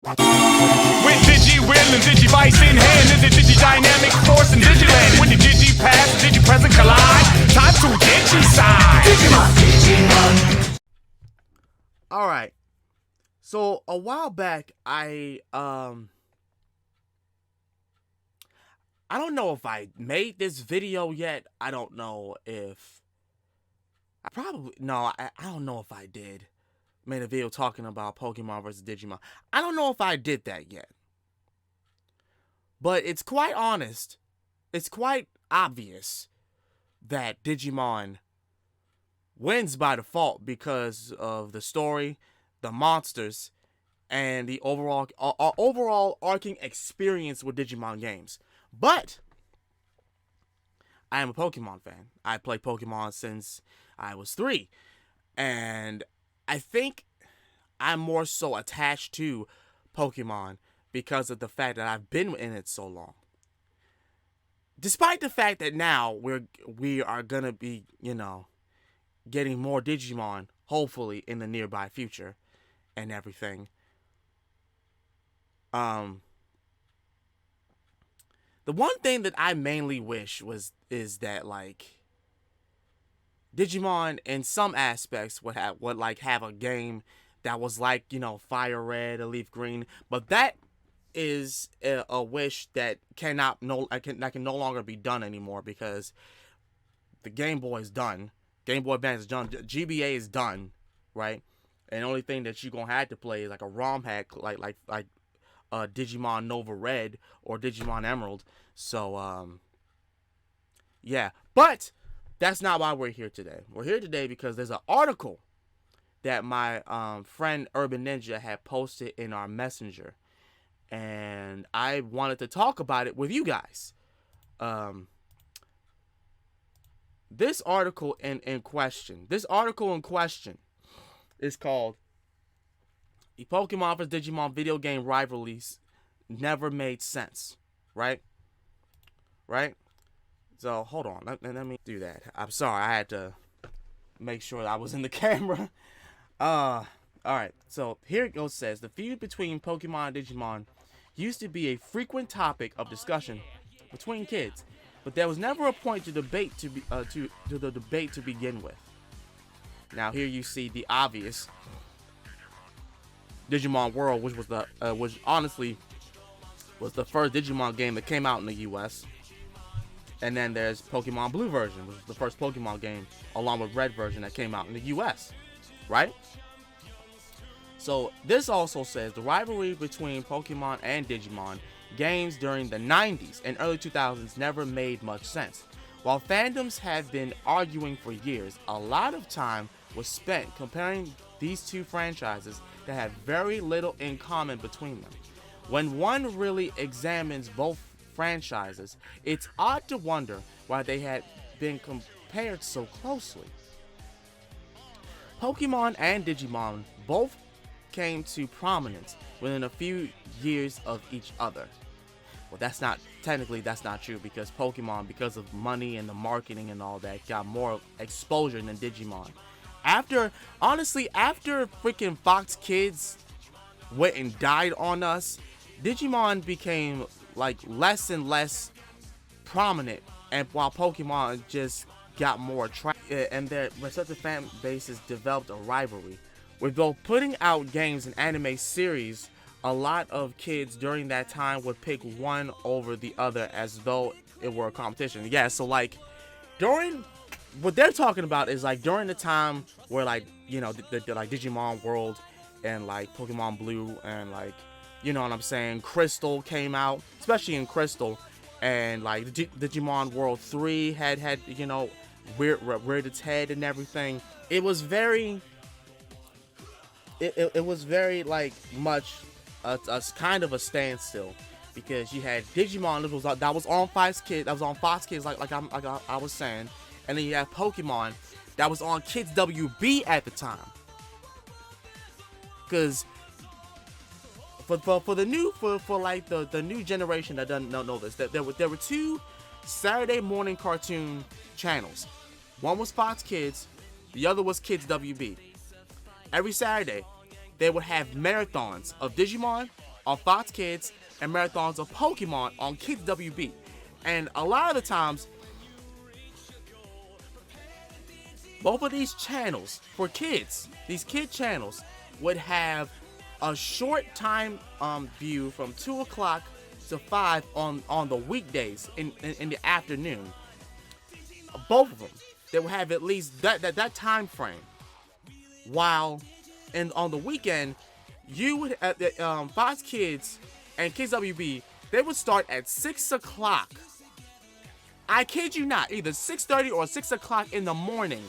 With Digi-Will and Digivice in hand, is the Digi-Dynamic Force and Digiland. When the Digi-Past and Digi-Present collide, time to Digi-Side. Digimon. Alright. So, a while back, I don't know if I made this video yet. I don't know if... I don't know if I did. Made a video talking about Pokemon versus Digimon. I don't know if I did that yet. But it's quite honest. It's quite obvious that Digimon wins by default because of the story, the monsters, and the overall arcing experience with Digimon games. But I am a Pokemon fan. I play Pokemon since I was 3. And I think I'm more so attached to Pokemon because of the fact that I've been in it so long. Despite the fact that now we are gonna be, getting more Digimon, hopefully in the nearby future and everything. The one thing that I mainly wish is that Digimon in some aspects would have a game that was Fire Red or Leaf Green, but that is a wish that can no longer be done anymore because the Game Boy is done. Game Boy Advance is done. GBA is done, right? And the only thing that you're gonna have to play is like a ROM hack, like Digimon Nova Red or Digimon Emerald. So yeah, but that's not why we're here today. We're here today because there's an article that my friend Urban Ninja had posted in our messenger, and I wanted to talk about it with you guys. This article in question is called "The Pokemon vs. Digimon Video Game Rivalries Never Made Sense," right? So, hold on. Let me do that. I'm sorry. I had to make sure that I was in the camera. Alright. So, here it goes. Says, the feud between Pokemon and Digimon used to be a frequent topic of discussion between kids, but there was never a point to debate to the debate to begin with. Now, here you see the obvious Digimon World, which honestly was the first Digimon game that came out in the U.S., and then there's Pokemon Blue version, which was the first Pokemon game, along with Red version that came out in the US, right? So this also says the rivalry between Pokemon and Digimon games during the 90s and early 2000s never made much sense. While fandoms have been arguing for years, a lot of time was spent comparing these two franchises that have very little in common between them. When one really examines both franchises, it's odd to wonder why they had been compared so closely. Pokemon and Digimon both came to prominence within a few years of each other. Well, that's not true because Pokemon, because of money and the marketing and all that, got more exposure than Digimon. After freaking Fox Kids went and died on us, Digimon became less and less prominent, and while Pokemon just got more attractive, and their respective fan bases developed a rivalry. With both putting out games and anime series, a lot of kids during that time would pick one over the other as though it were a competition. Yeah, so during what they're talking about is during the time where the Digimon World and Pokemon Blue and you know what I'm saying, Crystal came out, especially in Crystal, and Digimon World 3 had reared its head and everything. It was very much a kind of a standstill because you had Digimon that was on Fox Kids, like I was saying, and then you have Pokemon that was on Kids WB at the time. Because for the new generation that doesn't know this, there were two Saturday morning cartoon channels. One was Fox Kids, the other was Kids WB. Every Saturday, they would have marathons of Digimon on Fox Kids and marathons of Pokemon on Kids WB. And a lot of the times, both of these channels for kids, these kid channels, would have a short time view from 2 o'clock to 5 on the weekdays in the afternoon. Both of them, they would have at least that time frame. While on the weekend, you would Fox Kids and Kids WB, they would start at 6 o'clock. I kid you not, either 6:30 or 6 o'clock in the morning,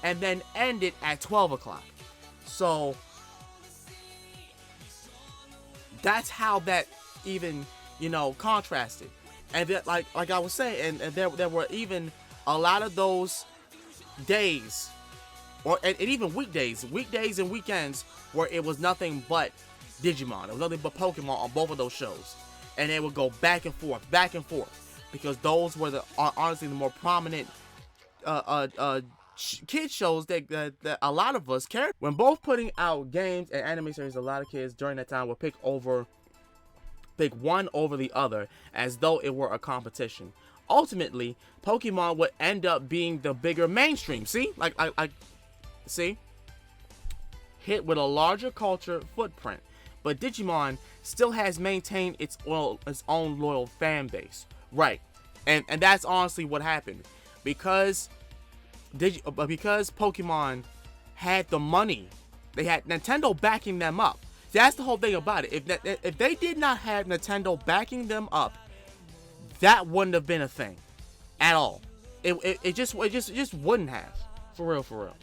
and then end it at 12 o'clock. So that's how that even, contrasted. And that, like I was saying, and there were even a lot of those days, and even weekdays and weekends, where it was nothing but Digimon. It was nothing but Pokemon on both of those shows. And they would go back and forth, because those were honestly the more prominent kid shows that a lot of us cared. When both putting out games and anime series, a lot of kids during that time would pick one over the other as though it were a competition. Ultimately, Pokemon would end up being the bigger mainstream. See, see, hit with a larger culture footprint. But Digimon still has maintained its own loyal fan base, right? And that's honestly what happened, because Pokemon had the money, they had Nintendo backing them up. That's the whole thing about it. If they did not have Nintendo backing them up, that wouldn't have been a thing at all. It just wouldn't have, for real.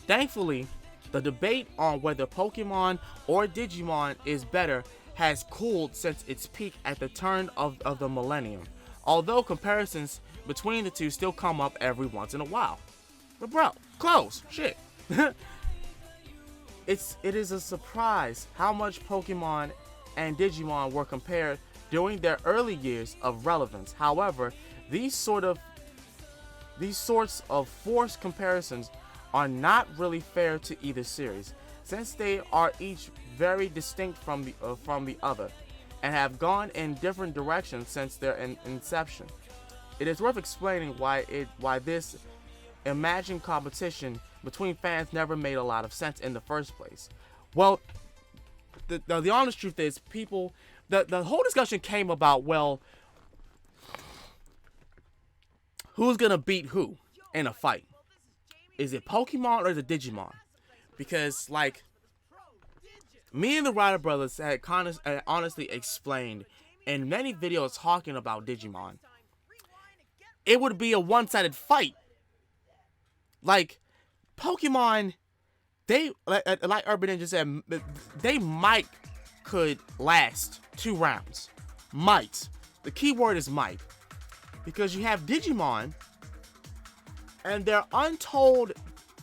Thankfully, the debate on whether Pokemon or Digimon is better has cooled since its peak at the turn of the millennium. Although comparisons between the two still come up every once in a while. But bro, close, shit. It is a surprise how much Pokemon and Digimon were compared during their early years of relevance. However, these sorts of forced comparisons are not really fair to either series, since they are each very distinct from the other, and have gone in different directions since their inception. It is worth explaining why this imagined competition between fans never made a lot of sense in the first place. Well, the honest truth is, the whole discussion came about, well, who's gonna beat who in a fight? Is it Pokemon or is it Digimon? Because, like, me and the Ryder brothers had honestly explained in many videos talking about Digimon, it would be a one-sided fight. Like, Pokemon, they, like Urban Ninja said, they could last 2 rounds. Might. The key word is might. Because you have Digimon and their untold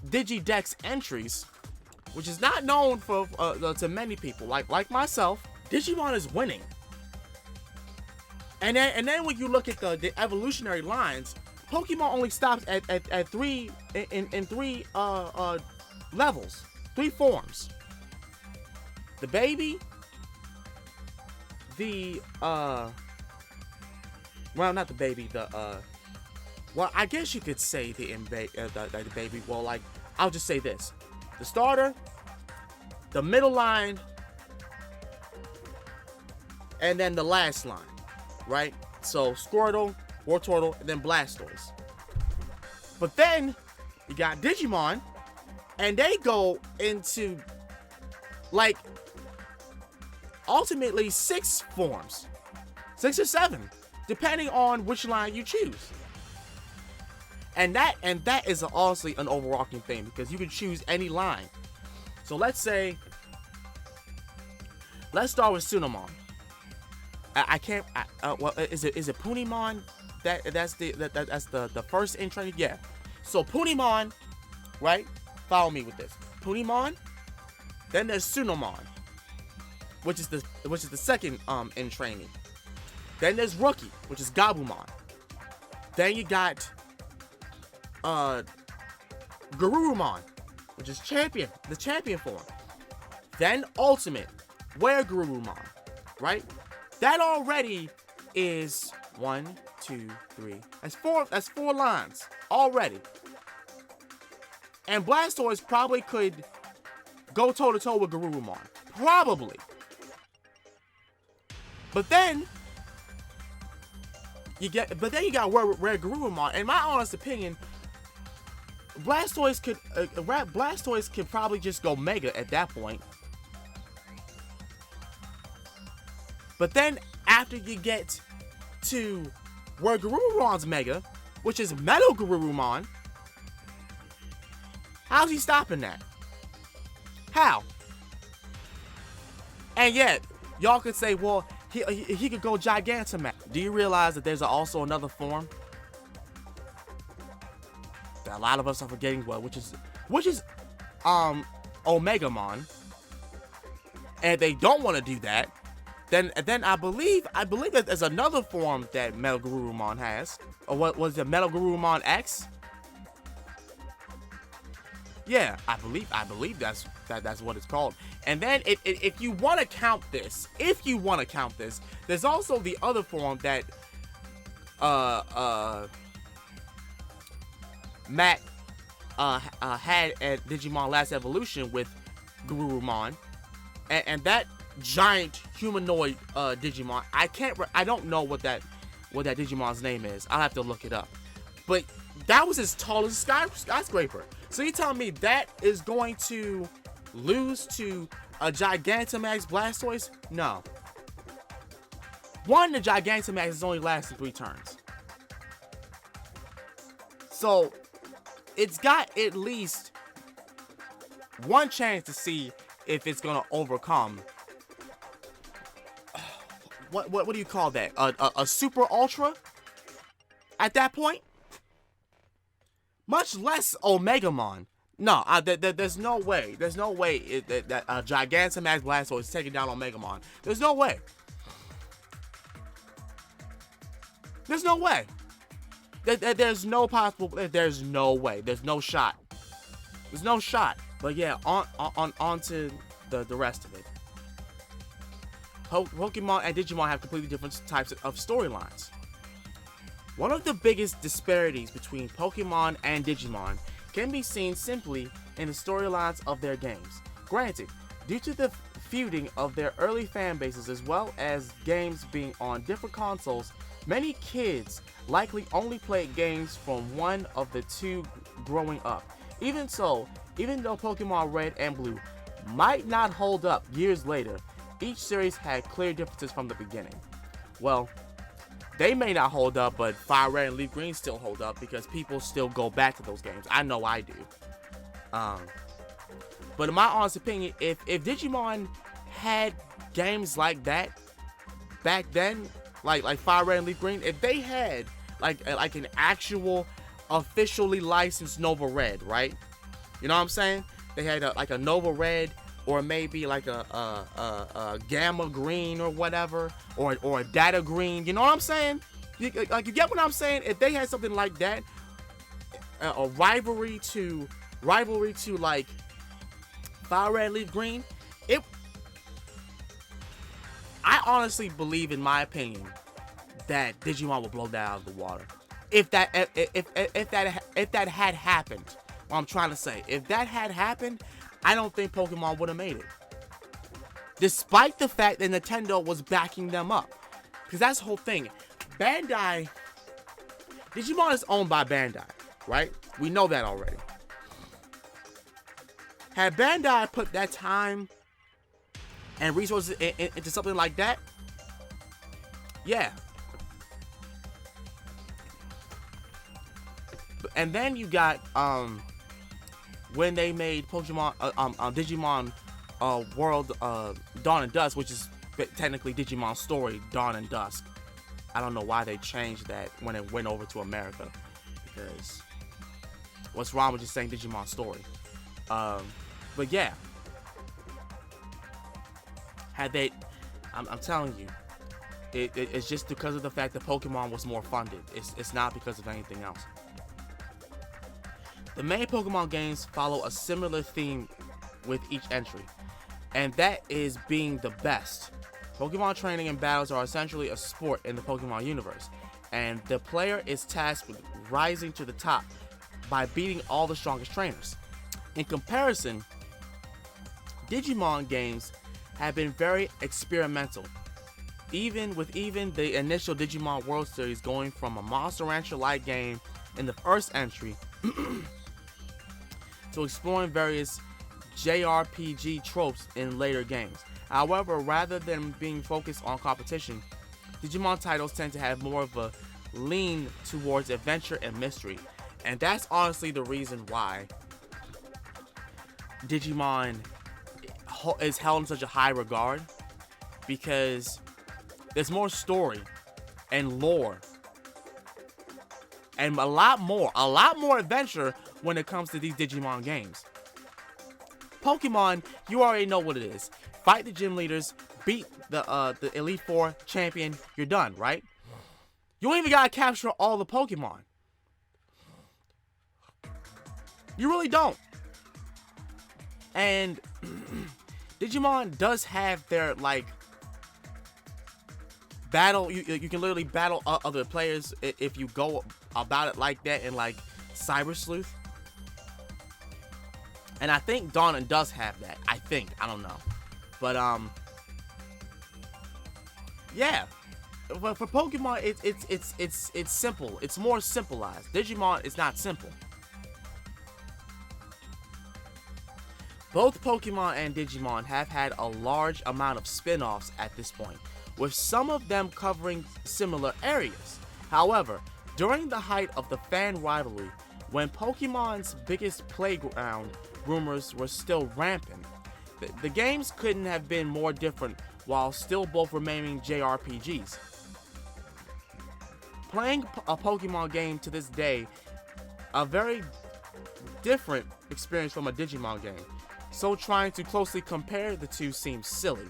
Digidex entries, which is not known for to many people, like myself. Digimon is winning. And then when you look at the evolutionary lines, Pokemon only stops at 3 in 3 levels, 3 forms. The baby, well, not the baby, well, I guess you could say the baby. Well, like, I'll just say this: the starter, the middle line, and then the last line, right? So Squirtle, Wartortle, and then Blastoise. But then you got Digimon, and they go into, like, ultimately 6 forms, 6 or 7, depending on which line you choose. And that is honestly an overarching thing, because you can choose any line. So let's say, let's start with Tsunomon. Well, is it Punimon? That's the first in training. Yeah. So Punimon, right? Follow me with this. Punimon. Then there's Tsunomon, which is the second in training. Then there's Rookie, which is Gabumon. Then you got Garurumon, which is the champion form. then Ultimate, where Garurumon, right? That already is 1, 2, 3. That's four lines already. And Blastoise probably could go toe-to-toe with Garurumon. Probably. But then you got Rare Garurumon. In my honest opinion, Blastoise could probably just go Mega at that point. But then after you get to where Garurumon's Mega, which is Metal Garurumon, how's he stopping that? How? And yet, y'all could say, well, he could go Gigantamax. Do you realize that there's also another form that a lot of us are forgetting, which is Omegamon? And if they don't want to do that, then I believe that there's another form that Metal Garurumon has. Or what was it, Metal Garurumon X? Yeah, I believe that's what it's called. And then if you want to count this, there's also the other form that Matt had at Digimon Last Evolution with Garurumon, and that giant humanoid Digimon. I don't know what that Digimon's name is. I'll have to look it up. But that was as tall as a skyscraper. So you telling me that is going to lose to a Gigantamax Blastoise? No. One, the Gigantamax is only lasting 3 turns. So it's got at least one chance to see if it's gonna overcome. What do you call that? A Super Ultra? At that point? Much less Omegamon. No, there's no way. There's no way that Gigantamax Blastoise is taking down Omegamon. There's no way. There's no way. There's no possible. There's no way. There's no shot. There's no shot. But yeah, on to the rest of it. Pokemon and Digimon have completely different types of storylines. One of the biggest disparities between Pokemon and Digimon can be seen simply in the storylines of their games. Granted, due to the feuding of their early fan bases as well as games being on different consoles, many kids likely only played games from one of the two growing up. Even so, even though Pokemon Red and Blue might not hold up years later, each series had clear differences from the beginning. Well, they may not hold up, but Fire Red and Leaf Green still hold up because people still go back to those games. I know I do. But in my honest opinion, if Digimon had games like that back then, like Fire Red and Leaf Green, if they had like an actual officially licensed Nova Red, right? You know what I'm saying? They had like a Nova Red, or maybe like a Gamma Green or whatever, or a Data Green. You know what I'm saying? You get what I'm saying? If they had something like that, a rivalry to like Fire Red and Leaf Green, I honestly believe, in my opinion, that Digimon will blow that out of the water. If that had happened, what I'm trying to say, if that had happened, I don't think Pokemon would have made it. Despite the fact that Nintendo was backing them up. Because that's the whole thing. Bandai, Digimon is owned by Bandai, right? We know that already. Had Bandai put that time and resources into something like that, yeah. And then you got when they made Pokemon Digimon World Dawn and Dusk, which is technically Digimon Story Dawn and Dusk. I don't know why they changed that when it went over to America, because what's wrong with just saying Digimon Story? But yeah, had they, I'm telling you, it's just because of the fact that Pokemon was more funded. It's not because of anything else. The main Pokemon games follow a similar theme with each entry. and that is being the best. Pokemon training and battles are essentially a sport in the Pokemon universe, and the player is tasked with rising to the top by beating all the strongest trainers. In comparison, Digimon games have been very experimental, even the initial Digimon World Series going from a Monster Rancher-like game in the first entry to exploring various JRPG tropes in later games. However, rather than being focused on competition, Digimon titles tend to have more of a lean towards adventure and mystery, and that's honestly the reason why Digimon is held in such a high regard, because there's more story and lore and a lot more adventure when it comes to these Digimon games. Pokemon, you already know what it is. Fight the gym leaders, beat the Elite Four champion, you're done, right? You don't even gotta capture all the Pokemon. You really don't. And Digimon does have their, like, battle. You can literally battle other players if you go about it like that in, like, Cyber Sleuth. And I think Dawn does have that. I don't know. But yeah. But for Pokemon, it's simple. It's more simplified. Digimon is not simple. Both Pokemon and Digimon have had a large amount of spin-offs at this point, with some of them covering similar areas. However, during the height of the fan rivalry, when Pokemon's biggest playground rumors were still rampant, the games couldn't have been more different while still both remaining JRPGs. Playing a Pokemon game to this day, a very different experience from a Digimon game. So trying to closely compare the two seems silly.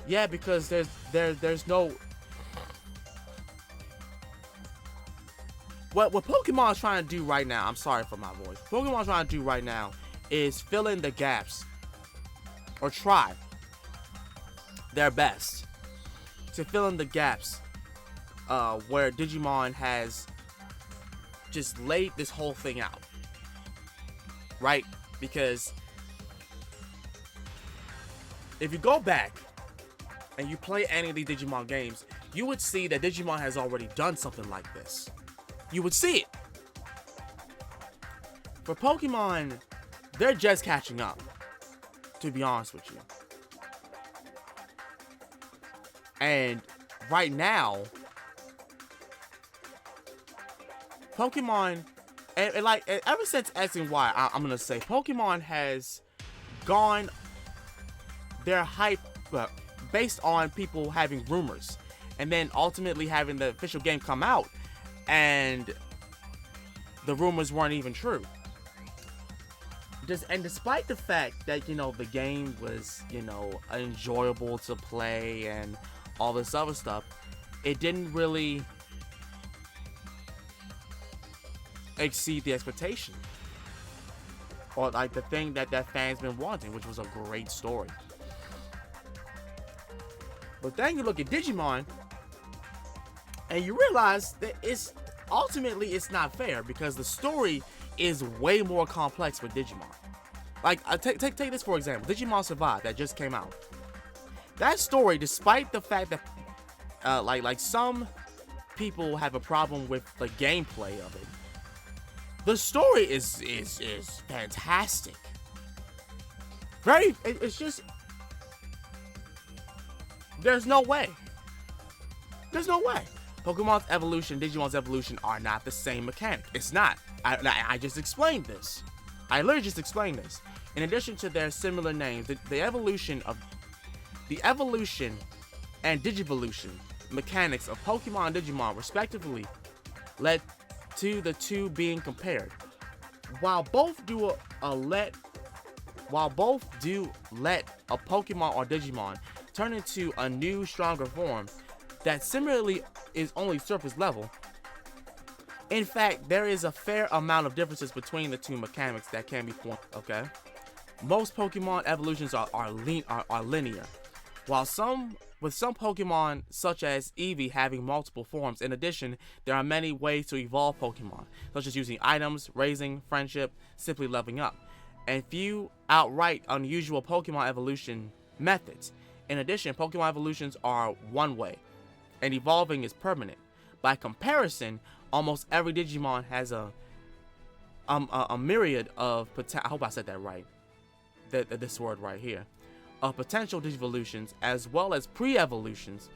Yeah, because there's no... What Pokemon's trying to do right now, I'm sorry for my voice. Pokemon's trying to do right now is fill in the gaps, or try their best to fill in the gaps where Digimon has just laid this whole thing out, right? Because if you go back and you play any of these Digimon games, you would see that Digimon has already done something like this. You would see it. For Pokemon, they're just catching up, to be honest with you. And right now, Pokemon, and like ever since X and Y, I'm gonna say Pokemon has gone their hype based on people having rumors, and then ultimately having the official game come out, and the rumors weren't even true. And despite the fact that, you know, the game was, you know, enjoyable to play and all this other stuff, it didn't really exceed the expectation, or like the thing that fans been wanting, which was a great story. But then you look at Digimon, and you realize that it's not fair, because the story is way more complex with Digimon. Like, take this for example, Digimon Survive that just came out. That story, despite the fact that like some people have a problem with the gameplay of it, the story is fantastic. It's just, there's no way. Pokemon's evolution, Digimon's evolution are not the same mechanic. It's not. I just explained this. I literally just explained this. In addition to their similar names, the evolution and Digivolution mechanics of Pokemon and Digimon respectively led to the two being compared. While both do let a Pokemon or Digimon turn into a new, stronger form that similarly is only surface level, in fact, there is a fair amount of differences between the two mechanics that can be pointed. Okay, most Pokemon evolutions are linear, while some Pokemon such as Eevee having multiple forms. In addition, there are many ways to evolve Pokemon, such as using items, raising, friendship, simply leveling up, and few outright unusual Pokemon evolution methods. In addition, Pokemon evolutions are one way, and evolving is permanent. By comparison, almost every Digimon has a myriad of I hope I said that right. This word right here, of potential Digivolutions as well as pre-evolutions,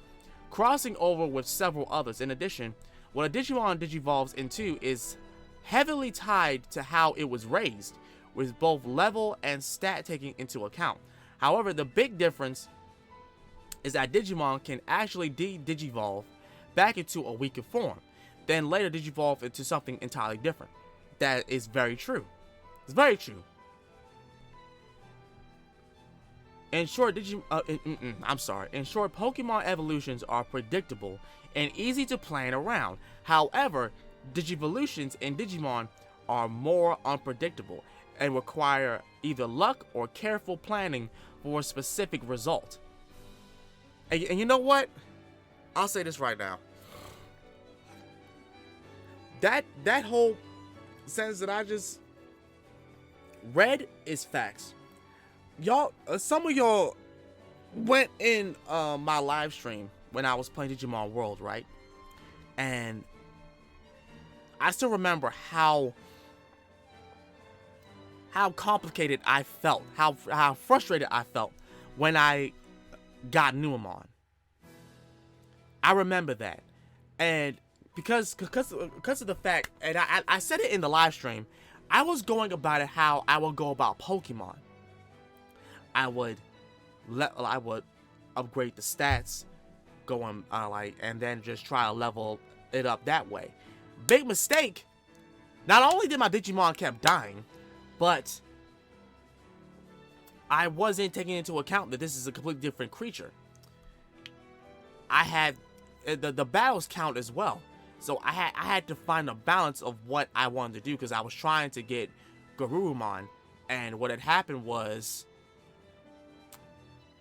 crossing over with several others. In addition, what a Digimon digivolves into is heavily tied to how it was raised, with both level and stat taking into account. However, the big difference is that Digimon can actually digivolve back into a weaker form, then later digivolve into something entirely different. That is very true. It's very true. In short, In short, Pokemon evolutions are predictable and easy to plan around. However, Digivolutions in Digimon are more unpredictable and require either luck or careful planning for a specific result. And you know what? I'll say this right now. That whole sentence that I just read is facts. Y'all, some of y'all went in my live stream when I was playing Digimon World, right? And I still remember how complicated I felt, how frustrated I felt when I got Numemon. I remember that, and because of the fact, and I said it in the live stream, I was going about it how I would go about Pokemon. I would upgrade the stats, going and then just try to level it up that way. Big mistake. Not only did my Digimon kept dying, but I wasn't taking into account that this is a completely different creature. I had the battles count as well, so I had to find a balance of what I wanted to do, because I was trying to get Garurumon, and what had happened was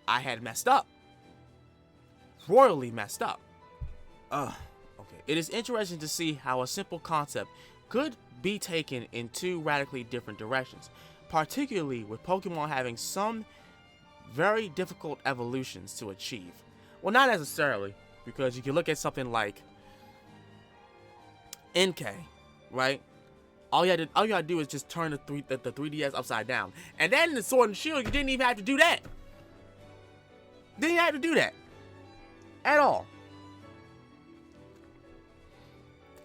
I had messed up. Royally messed up. Okay. It is interesting to see how a simple concept could be taken in two radically different directions, particularly with Pokemon having some very difficult evolutions to achieve. Well, not necessarily, because you can look at something like NK, right? All you gotta do is just turn the 3DS upside down, and then the Sword and Shield, you didn't even have to do that. Didn't have to do that at all.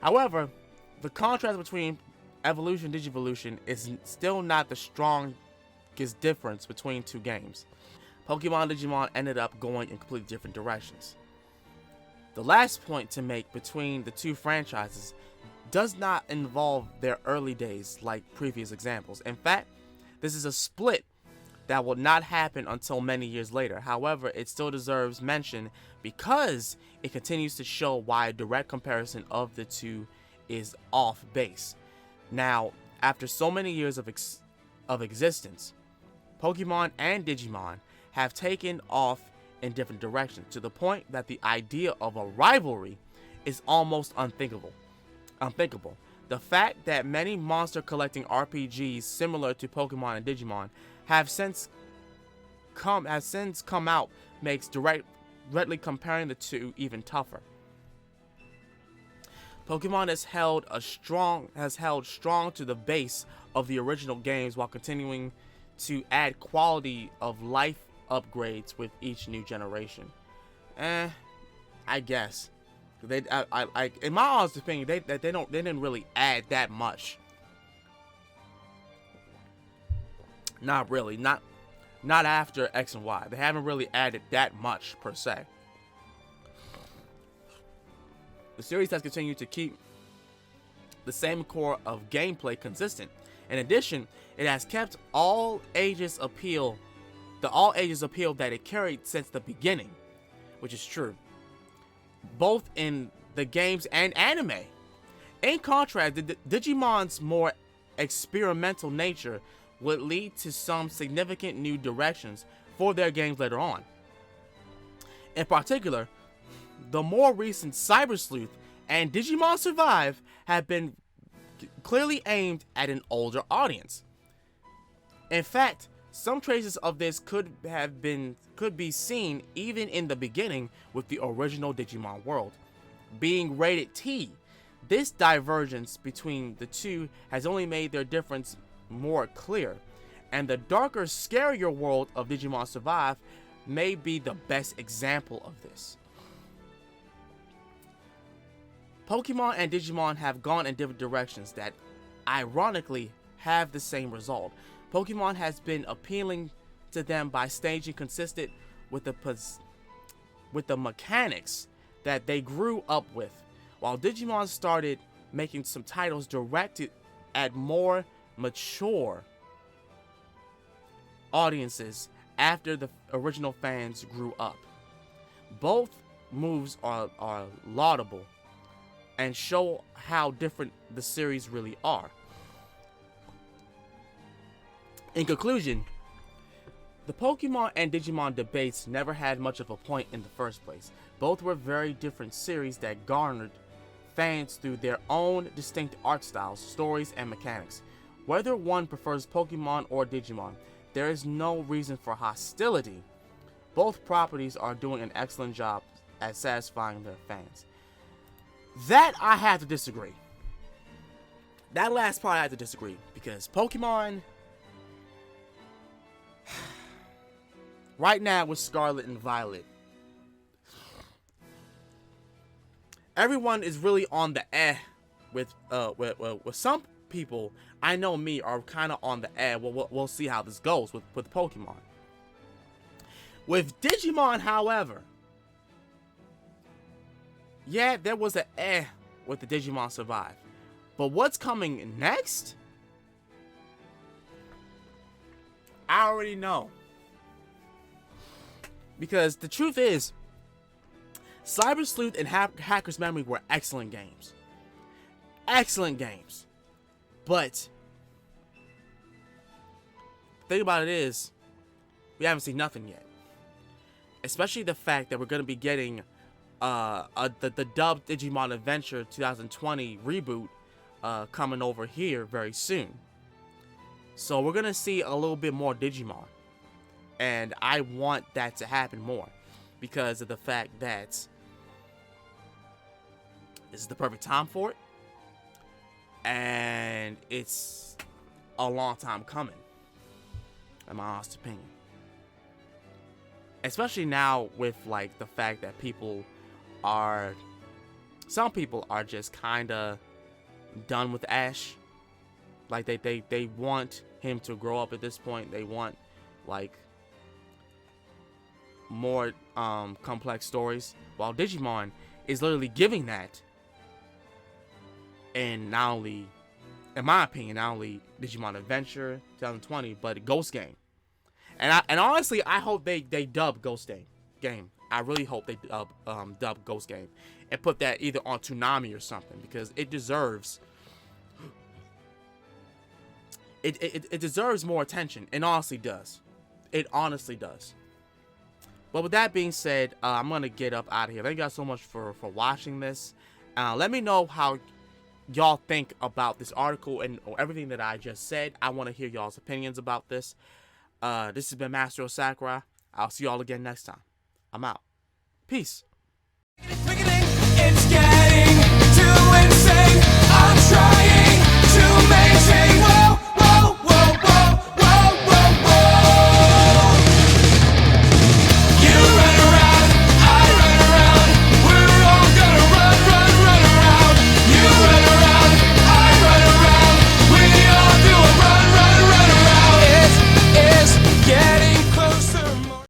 However, the contrast between evolution and digivolution is still not the strongest difference between two games. Pokemon and Digimon ended up going in completely different directions. The last point to make between the two franchises does not involve their early days like previous examples. In fact, this is a split that will not happen until many years later. However, it still deserves mention because it continues to show why a direct comparison of the two is off base. Now, after so many years of existence, Pokemon and Digimon have taken off in different directions, to the point that the idea of a rivalry is almost unthinkable. The fact that many monster collecting RPGs similar to Pokemon and Digimon have since come out makes directly comparing the two even tougher. Pokemon has held strong to the base of the original games while continuing to add quality of life upgrades with each new generation. I guess they, in my honest opinion, they didn't really add that much. Not really, not after X and Y. They haven't really added that much per se. The series has continued to keep the same core of gameplay consistent. In addition, it has kept all ages appeal that it carried since the beginning, which is true, both in the games and anime. In contrast, Digimon's more experimental nature would lead to some significant new directions for their games later on. In particular, the more recent Cyber Sleuth and Digimon Survive have been clearly aimed at an older audience. In fact, some traces of this could be seen even in the beginning with the original Digimon world being rated T. This divergence between the two has only made their difference more clear, and the darker, scarier world of Digimon Survive may be the best example of this. Pokemon and Digimon have gone in different directions that, ironically, have the same result. Pokemon has been appealing to them by staging consistent with the mechanics that they grew up with, while Digimon started making some titles directed at more mature audiences after the original fans grew up. Both moves are laudable and show how different the series really are. In conclusion, the Pokemon and Digimon debates never had much of a point in the first place. Both were very different series that garnered fans through their own distinct art styles, stories, and mechanics. Whether one prefers Pokemon or Digimon, there is no reason for hostility. Both properties are doing an excellent job at satisfying their fans. That I have to disagree. That last part I have to disagree, because Pokemon right now with Scarlet and Violet, everyone is really on the with some people. I know me are kind of on the we'll see how this goes with Pokemon. With Digimon, however, yeah, there was an with the Digimon Survive, but what's coming next, I already know. Because the truth is, Cyber Sleuth and Hacker's Memory were excellent games. Excellent games. But the thing about it is, we haven't seen nothing yet. Especially the fact that we're going to be getting the dubbed Digimon Adventure 2020 reboot coming over here very soon. So we're going to see a little bit more Digimon. And I want that to happen more, because of the fact that this is the perfect time for it, and it's a long time coming, in my honest opinion. Especially now with like the fact that some people are just kind of done with Ash. Like they want him to grow up at this point. They want like more complex stories, while Digimon is literally giving that. And not only, in my opinion, not only Digimon Adventure 2020, but Ghost Game. And honestly, I hope they dub Ghost Game. I really hope they dub Ghost Game and put that either on Toonami or something, because it deserves it deserves more attention. It honestly does. It honestly does. But with that being said, I'm gonna get up out of here. Thank you guys so much for watching this. Let me know how y'all think about this article and everything that I just said. I want to hear y'all's opinions about this. This has been Master of Sakurai. I'll see y'all again next time. I'm out. Peace. It's getting too insane.